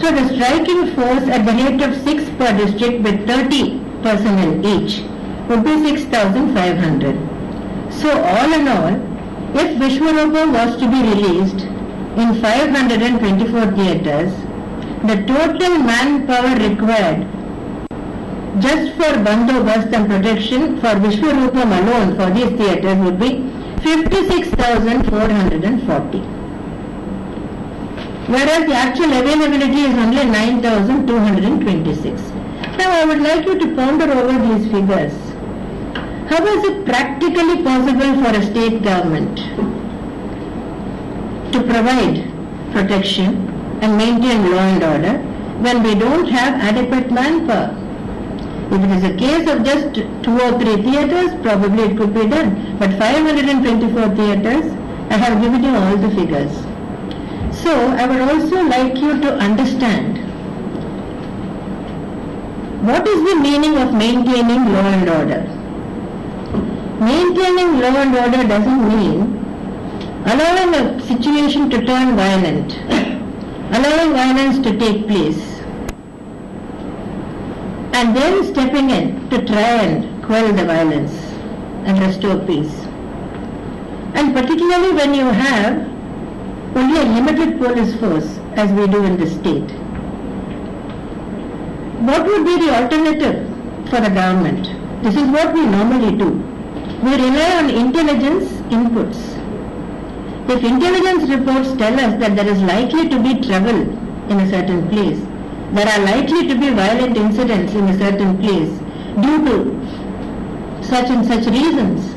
So the striking force at the rate of 6 per district with 30 personnel each would be 6,500. So all in all, if Vishwaroopam was to be released in 524 theatres, the total manpower required just for bandobast and protection for Vishwaroopam alone for these theatres would be 56,440. Whereas the actual availability is only 9,226. Now I would like you to ponder over these figures. How is it practically possible for a state government to provide protection and maintain law and order when we don't have adequate manpower? If it is a case of just 2 or 3 theatres, probably it could be done. But 524 theatres, I have given you all the figures. So I would also like you to understand what is the meaning of maintaining law and order. Maintaining law and order doesn't mean allowing a situation to turn violent, allowing violence to take place, and then stepping in to try and quell the violence and restore peace. And particularly when you have only a limited police force as we do in the state. What would be the alternative for the government? This is what we normally do. We rely on intelligence inputs. If intelligence reports tell us that there is likely to be trouble in a certain place, there are likely to be violent incidents in a certain place due to such and such reasons,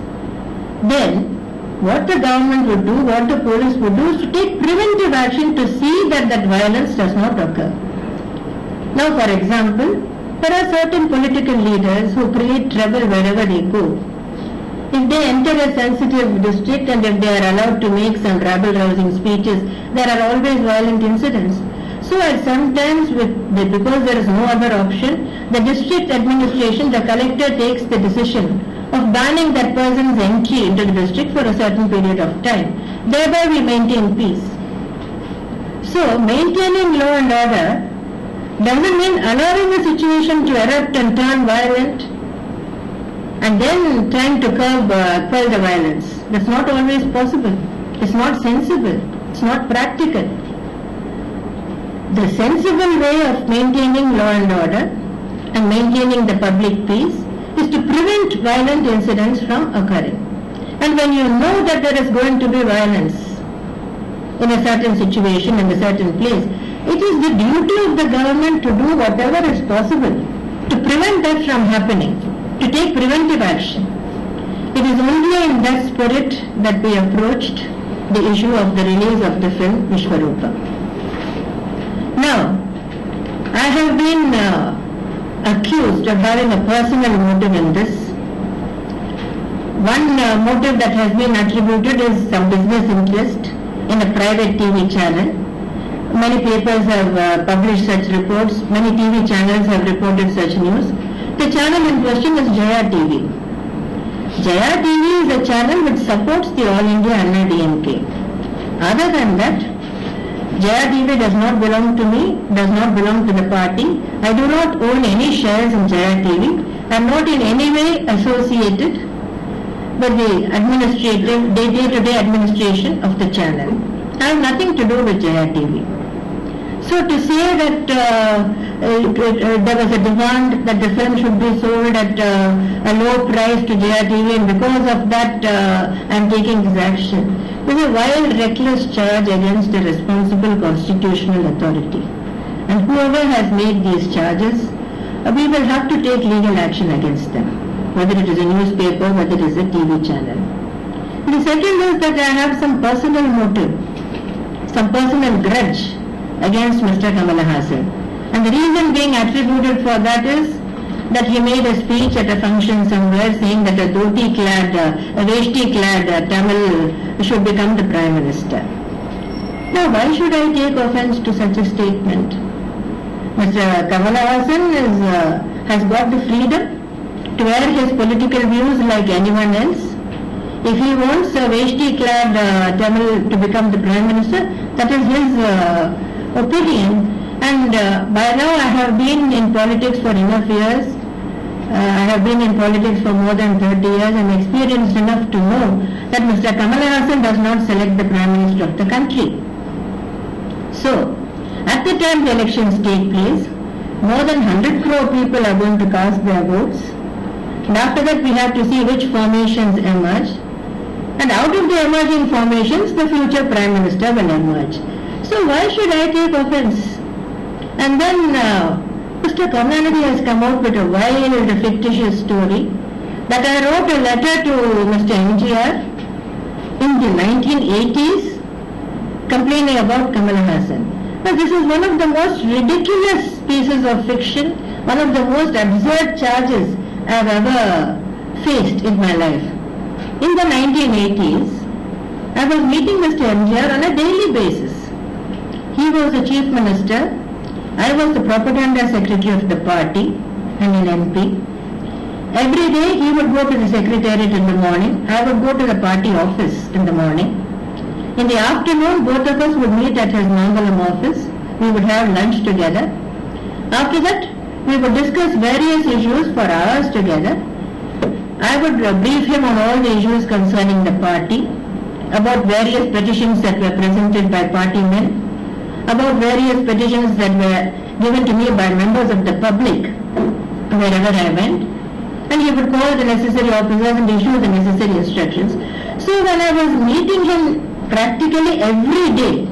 then what the government would do, what the police would do is to take preventive action to see that that violence does not occur. Now for example, there are certain political leaders who create trouble wherever they go. If they enter a sensitive district and if they are allowed to make some rabble-rousing speeches, there are always violent incidents. So sometimes because there is no other option, the district administration, the collector takes the decision of banning that person's entry into the district for a certain period of time. Thereby we maintain peace. So maintaining law and order doesn't mean allowing a situation to erupt and turn violent and then trying to quell the violence. That's not always possible. It's not sensible. It's not practical. The sensible way of maintaining law and order and maintaining the public peace is to prevent violent incidents from occurring. And when you know that there is going to be violence in a certain situation, in a certain place, it is the duty of the government to do whatever is possible to prevent that from happening, to take preventive action. It is only in that spirit that we approached the issue of the release of the film Vishwaroopam. Now, I have been accused of having a personal motive in this. One motive that has been attributed is some business interest in a private TV channel. Many papers have published such reports. Many TV channels have reported such news. The channel in question is Jaya TV. Jaya TV is a channel which supports the All India Anna DMK. Other than that, Jaya TV does not belong to me, does not belong to the party. I do not own any shares in Jaya TV. I am not in any way associated with the administrative, day-to-day administration of the channel. I have nothing to do with Jaya TV. So to say that there was a demand that the film should be sold at a low price to Jaya TV and because of that I am taking this action, is a wild, reckless charge against a responsible constitutional authority. And whoever has made these charges, we will have to take legal action against them, whether it is a newspaper, whether it is a TV channel. The second is that I have some personal motive, some personal grudge against Mr. Kamala Hassan. And the reason being attributed for that is that he made a speech at a function somewhere saying that a dhoti-clad, a veshti-clad Tamil should become the Prime Minister. Now, why should I take offense to such a statement? Mr. Kamala Hassan has got the freedom to wear his political views like anyone else. If he wants a veshti-clad Tamil to become the Prime Minister, that is his opinion. And by now I have been in politics for enough years. I have been in politics for more than 30 years and experienced enough to know that Mr. Kamal Haasan does not select the Prime Minister of the country. So, at the time the elections take place, more than 100 crore people are going to cast their votes. And after that we have to see which formations emerge. And out of the emerging formations, the future Prime Minister will emerge. So why should I take offence? And then Mr. Karunanidhi has come out with a wild, fictitious story that I wrote a letter to Mr. MGR in the 1980s complaining about Kamal Haasan. Now this is one of the most ridiculous pieces of fiction, one of the most absurd charges I have ever faced in my life. In the 1980s, I was meeting Mr. MGR on a daily basis. He was the Chief Minister, I was the Propaganda Secretary of the party and an MP. Every day he would go to the Secretariat in the morning, I would go to the party office in the morning. In the afternoon, both of us would meet at his Mangalam office. We would have lunch together. After that, we would discuss various issues for hours together. I would brief him on all the issues concerning the party, about various petitions that were presented by party men, about various petitions that were given to me by members of the public wherever I went, and he would call the necessary officers and issue the necessary instructions. So when I was meeting him practically every day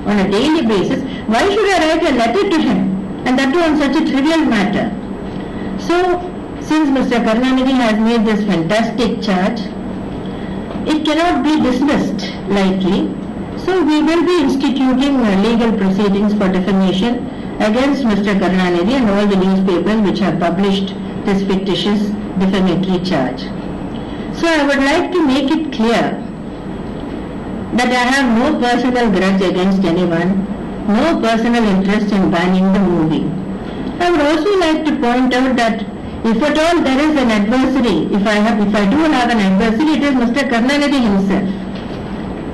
on a daily basis, why should I write a letter to him, and that too on such a trivial matter? So since Mr. Karunanidhi has made this fantastic charge, it cannot be dismissed lightly. So we will be instituting legal proceedings for defamation against Mr. Karunanidhi and all the newspapers which have published this fictitious defamatory charge. So I would like to make it clear that I have no personal grudge against anyone, no personal interest in banning the movie. I would also like to point out that if at all there is an adversary, if I do have an adversary, it is Mr. Karunanidhi himself,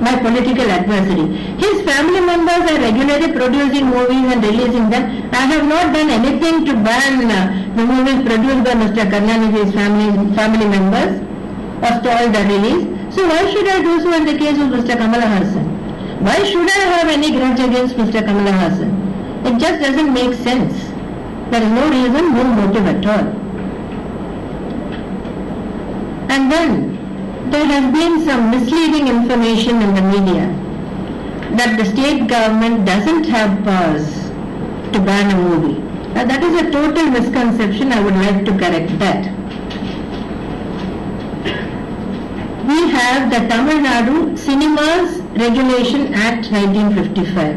my political adversary. His family members are regularly producing movies and releasing them. I have not done anything to ban the movies produced by Mr. Karunanidhi's family members or stall the release. So why should I do so in the case of Mr. Kamal Haasan? Why should I have any grudge against Mr. Kamal Haasan? It just doesn't make sense. There is no reason, no motive at all. And then there has been some misleading information in the media that the state government doesn't have powers to ban a movie. Now that is a total misconception. I would like to correct that. We have the Tamil Nadu Cinemas Regulation Act 1955.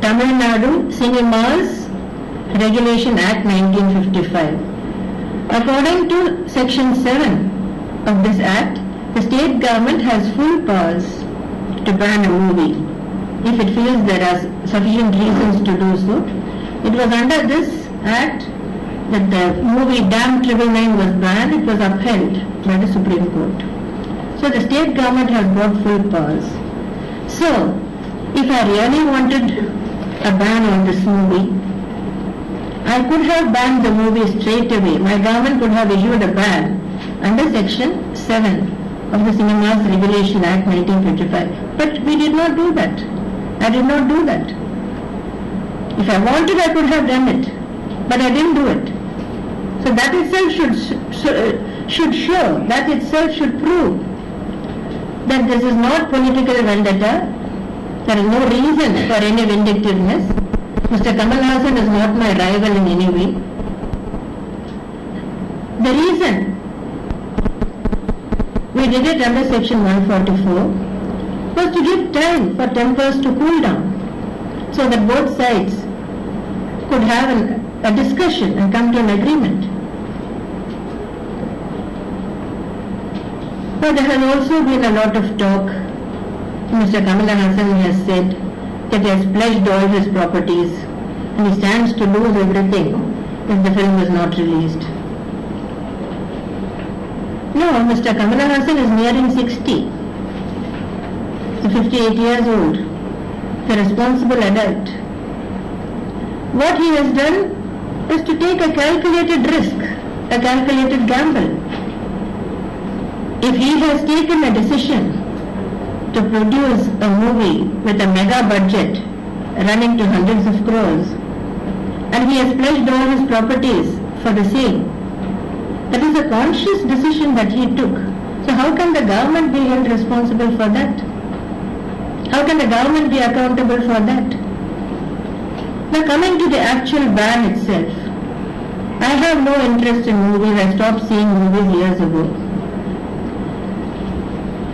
Tamil Nadu Cinemas Regulation Act 1955. According to Section 7 of this Act, the state government has full powers to ban a movie if it feels there are sufficient reasons to do so. It was under this Act that the movie Damn 999 was banned. It was upheld by the Supreme Court. So the state government has got full powers. So, if I really wanted a ban on this movie, I could have banned the movie straight away. My government could have issued a ban under Section 7 of the Cinemas Regulation Act 1955. But we did not do that. I did not do that. If I wanted, I could have done it. But I didn't do it. So that itself should show, that itself should prove that this is not political vendetta. There is no reason for any vindictiveness. Mr. Kamal Haasan is not my rival in any way. The reason we did it under Section 144 was to give time for tempers to cool down so that both sides could have a discussion and come to an agreement. But there has also been a lot of talk. Mr. Kamal Haasan has said that he has pledged all his properties and he stands to lose everything if the film is not released. No, Mr. Kamal Haasan is nearing 60. He's 58 years old. The responsible adult. What he has done is to take a calculated risk, a calculated gamble. If he has taken a decision to produce a movie with a mega budget running to hundreds of crores, and he has pledged all his properties for the same, that is a conscious decision that he took. So how can the government be held responsible for that? How can the government be accountable for that? Now coming to the actual ban itself, I have no interest in movies. I stopped seeing movies years ago.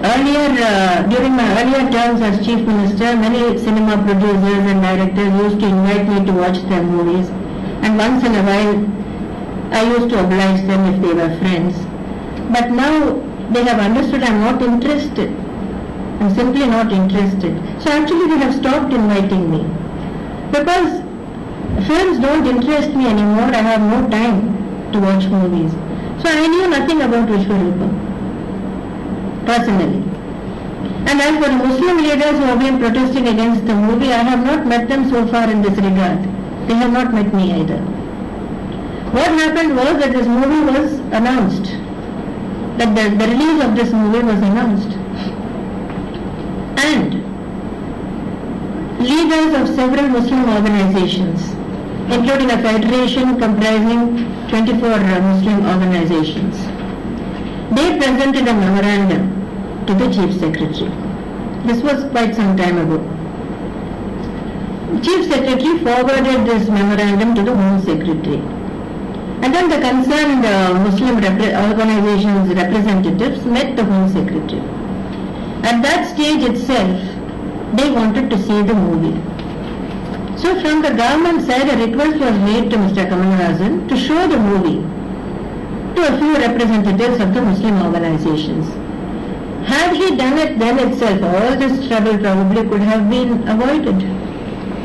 Earlier, during my earlier terms as Chief Minister, many cinema producers and directors used to invite me to watch their movies, and once in a while I used to oblige them if they were friends. But now they have understood I am not interested. I am simply not interested. So actually they have stopped inviting me, because films don't interest me anymore. I have no time to watch movies. So I knew nothing about Vishwaroopam personally. And as for Muslim leaders who have been protesting against the movie, I have not met them so far in this regard. They have not met me either. What happened was that this movie was announced, that the release of this movie was announced. And leaders of several Muslim organizations, including a federation comprising 24 Muslim organizations, they presented a memorandum to the Chief Secretary. This was quite some time ago. Chief Secretary forwarded this memorandum to the Home Secretary. And then the concerned Muslim organizations representatives met the Home Secretary. At that stage itself, they wanted to see the movie. So from the government side, a request was made to Mr. Kamal Hassan to show the movie to a few representatives of the Muslim organizations. Had he done it then itself, all this trouble probably could have been avoided.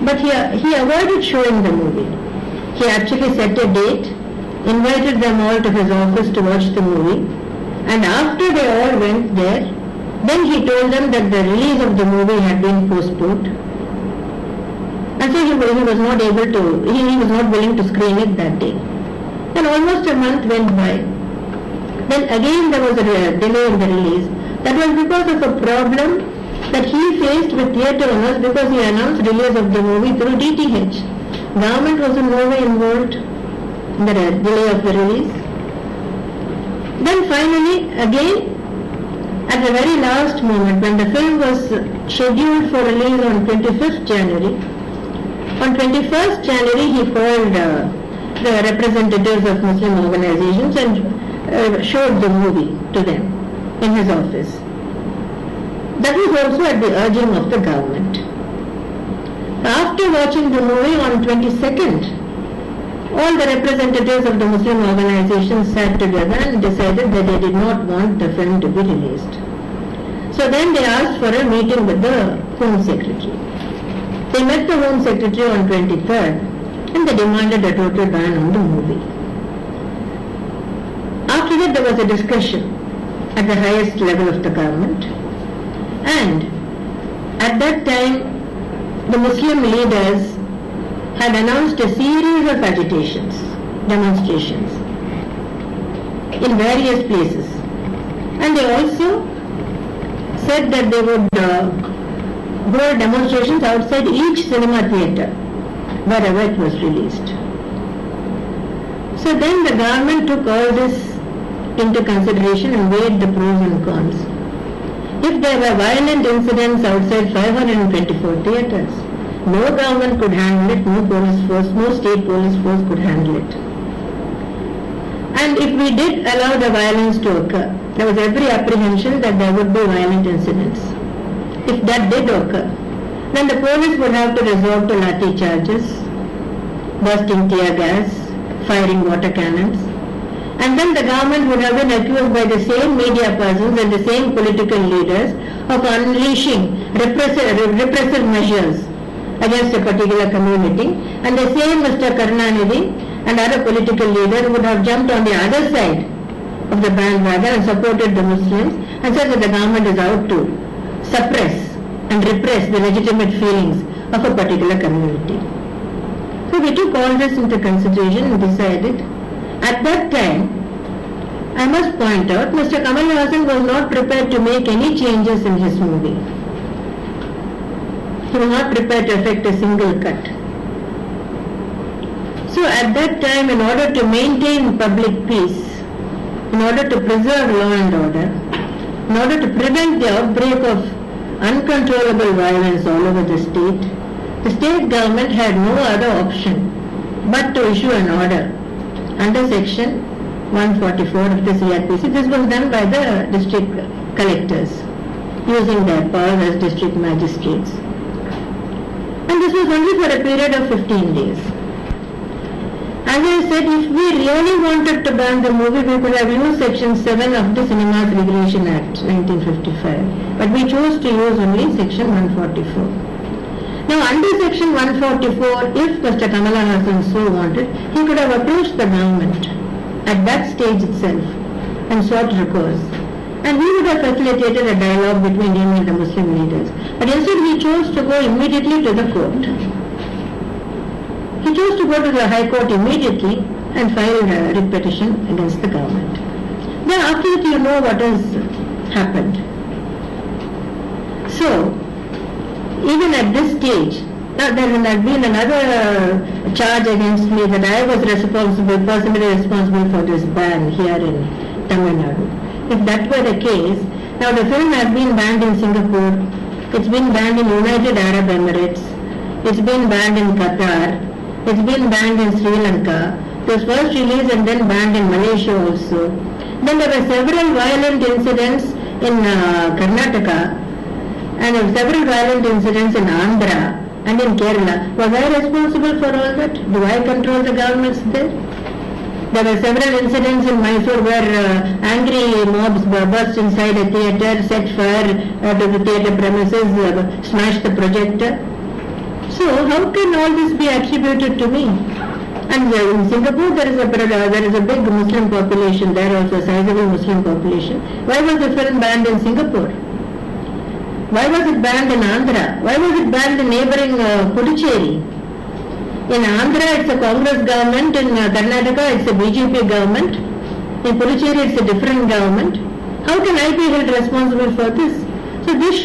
But he avoided showing the movie. He actually set a date, invited them all to his office to watch the movie, and after they all went there, then he told them that the release of the movie had been postponed. And so he was not able to, he was not willing to screen it that day. Then almost a month went by. Then again there was a delay in the release. That was because of a problem that he faced with theatre owners, because he announced release of the movie through DTH. Government was in no way involved in the delay of the release. Then finally, again, at the very last moment, when the film was scheduled for release on 25th January, on 21st January he called the representatives of Muslim organizations and showed the movie to them in his office. That was also at the urging of the government. After watching the movie on 22nd, all the representatives of the Muslim organizations sat together and decided that they did not want the film to be released. So then they asked for a meeting with the Home Secretary. They met the Home Secretary on 23rd and they demanded a total ban on the movie. After that there was a discussion at the highest level of the government, and at that time the Muslim leaders had announced a series of agitations, demonstrations in various places, and they also said that they would hold demonstrations outside each cinema theatre wherever it was released. So then the government took all this into consideration and weighed the pros and cons. If there were violent incidents outside 524 theatres, no government could handle it, no police force, no state police force could handle it. And if we did allow the violence to occur, there was every apprehension that there would be violent incidents. If that did occur, then the police would have to resort to lathi charges, bursting tear gas, firing water cannons, and then the government would have been accused by the same media persons and the same political leaders of unleashing repressive measures against a particular community, and the same Mr. Karunanidhi and other political leaders would have jumped on the other side of the bandwagon and supported the Muslims and said that the government is out to suppress and repress the legitimate feelings of a particular community. So we we took all this into consideration and decided. At that time, I must point out, Mr. Kamal Haasan was not prepared to make any changes in his movie. He was not prepared to effect a single cut. So at that time, in order to maintain public peace, in order to preserve law and order, in order to prevent the outbreak of uncontrollable violence all over the state government had no other option but to issue an order under section 144 of the CRPC. This was done by the district collectors using their power as district magistrates. And this was only for a period of 15 days. As I said, if we really wanted to ban the movie, we could have used section 7 of the Cinemas Regulation Act 1955. But we chose to use only section 144. Now under section 144, if Mr. Kamala Haasan so wanted, he could have approached the government at that stage itself and sought recourse. And we would have facilitated a dialogue between him and the Muslim leaders. But instead he chose to go immediately to the court. He chose to go to the High Court immediately and file a writ petition against the government. Then after that you know what has happened. So, even at this stage, there had been another charge against me that I was personally responsible for this ban here in Tamil Nadu. If that were the case, now the film has been banned in Singapore, it's been banned in United Arab Emirates, it's been banned in Qatar, it's been banned in Sri Lanka, it was first released and then banned in Malaysia also. Then there were several violent incidents in Karnataka and several violent incidents in Andhra and in Kerala. Was I responsible for all that? Do I control the governments there? There were several incidents in Mysore where angry mobs burst inside a theatre, set fire to the theatre premises, smashed the projector. So how can all this be attributed to me? And in Singapore there is a big Muslim population there, also a sizable Muslim population. Why was the film banned in Singapore? Why was it banned in Andhra? Why was it banned in neighbouring Puducherry? In Andhra it's a Congress government, in Karnataka it's a BJP government, in Puducherry it's a different government. How can I be held responsible for this? So this